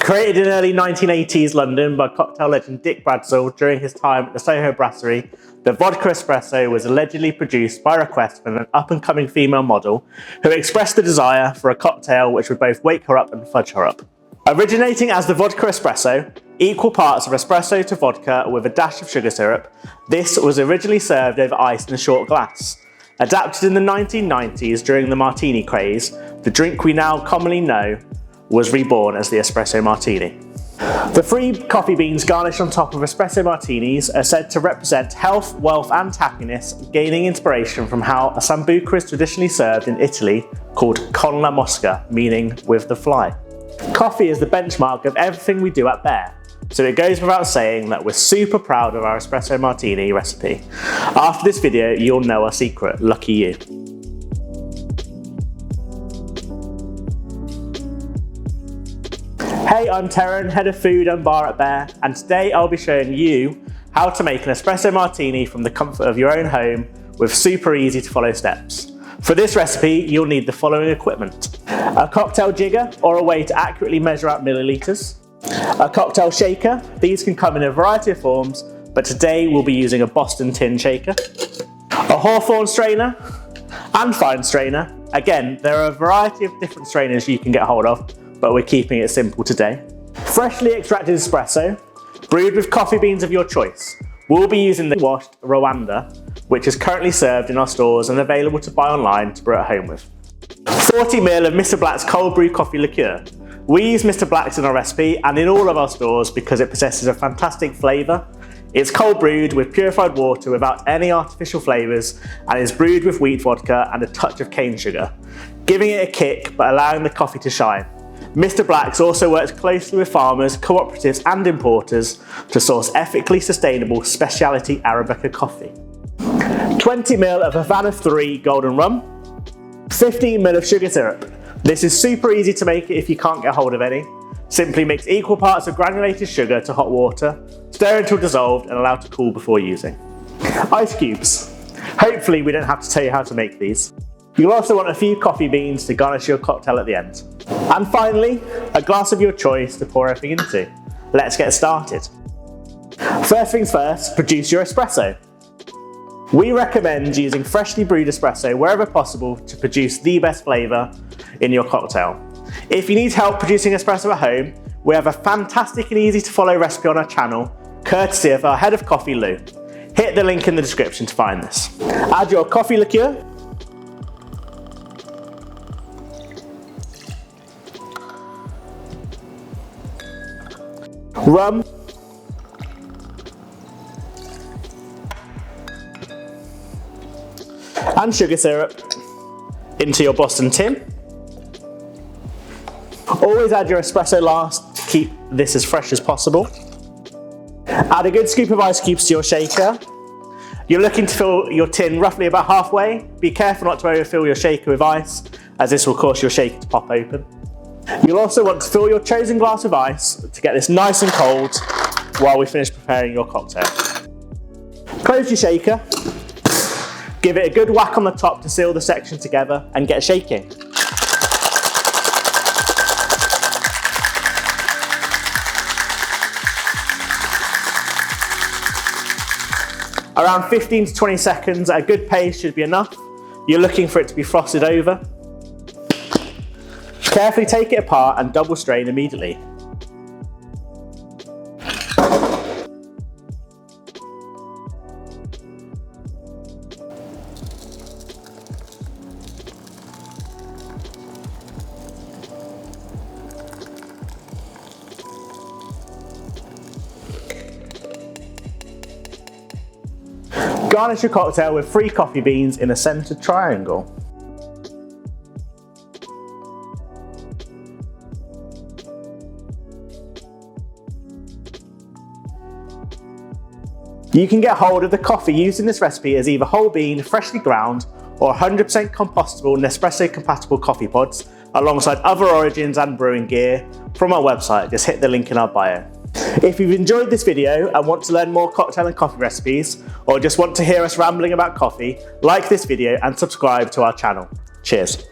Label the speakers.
Speaker 1: Created in early 1980s London by cocktail legend Dick Bradsell during his time at the Soho Brasserie, the vodka espresso was allegedly produced by request from an up-and-coming female model who expressed the desire for a cocktail which would both wake her up and fudge her up. Originating as the vodka espresso, equal parts of espresso to vodka with a dash of sugar syrup, this was originally served over ice in a short glass. Adapted in the 1990s during the martini craze, the drink we now commonly know was reborn as the Espresso Martini. The 3 coffee beans garnished on top of espresso martinis are said to represent health, wealth and happiness, gaining inspiration from how a sambuca is traditionally served in Italy called con la mosca, meaning with the fly. Coffee is the benchmark of everything we do at Bear, so it goes without saying that we're super proud of our espresso martini recipe. After this video, you'll know our secret. Lucky you. Hey, I'm Terran, head of food and bar at Bear, and today I'll be showing you how to make an espresso martini from the comfort of your own home with super easy to follow steps. For this recipe, you'll need the following equipment: a cocktail jigger, or a way to accurately measure out milliliters, a cocktail shaker. These can come in a variety of forms, but today we'll be using a Boston tin shaker, a Hawthorne strainer, and fine strainer. Again, there are a variety of different strainers you can get hold of, but we're keeping it simple today. Freshly extracted espresso, brewed with coffee beans of your choice. We'll be using the washed Rwanda, which is currently served in our stores and available to buy online to brew at home with. 40 ml of Mr. Black's cold brew coffee liqueur. We use Mr. Black's in our recipe and in all of our stores because it possesses a fantastic flavour. It's cold brewed with purified water without any artificial flavours and is brewed with wheat vodka and a touch of cane sugar, giving it a kick but allowing the coffee to shine. Mr. Black's also works closely with farmers, cooperatives and importers to source ethically sustainable specialty Arabica coffee. 20 ml of Havana 3 golden rum, 15 ml of sugar syrup. This is super easy to make if you can't get hold of any. Simply mix equal parts of granulated sugar to hot water, stir until dissolved and allow to cool before using. Ice cubes. Hopefully we don't have to tell you how to make these. You'll also want a few coffee beans to garnish your cocktail at the end. And finally, a glass of your choice to pour everything into. Let's get started. First things first, produce your espresso. We recommend using freshly brewed espresso wherever possible to produce the best flavour in your cocktail. If you need help producing espresso at home, we have a fantastic and easy to follow recipe on our channel, courtesy of our head of coffee, Lou. Hit the link in the description to find this. Add your coffee liqueur, rum, and sugar syrup into your Boston tin. Always add your espresso last to keep this as fresh as possible. Add a good scoop of ice cubes to your shaker. You're looking to fill your tin roughly about halfway. Be careful not to overfill your shaker with ice, as this will cause your shaker to pop open. You'll also want to fill your chosen glass with ice to get this nice and cold while we finish preparing your cocktail. Close your shaker, give it a good whack on the top to seal the section together and get shaking. Around 15 to 20 seconds at a good pace should be enough. You're looking for it to be frosted over. Carefully take it apart and double strain immediately. Garnish your cocktail with 3 coffee beans in a centered triangle. You can get hold of the coffee used in this recipe as either whole bean, freshly ground, or 100% compostable Nespresso compatible coffee pods, alongside other origins and brewing gear from our website. Just hit the link in our bio. If you've enjoyed this video and want to learn more cocktail and coffee recipes, or just want to hear us rambling about coffee, like this video and subscribe to our channel. Cheers.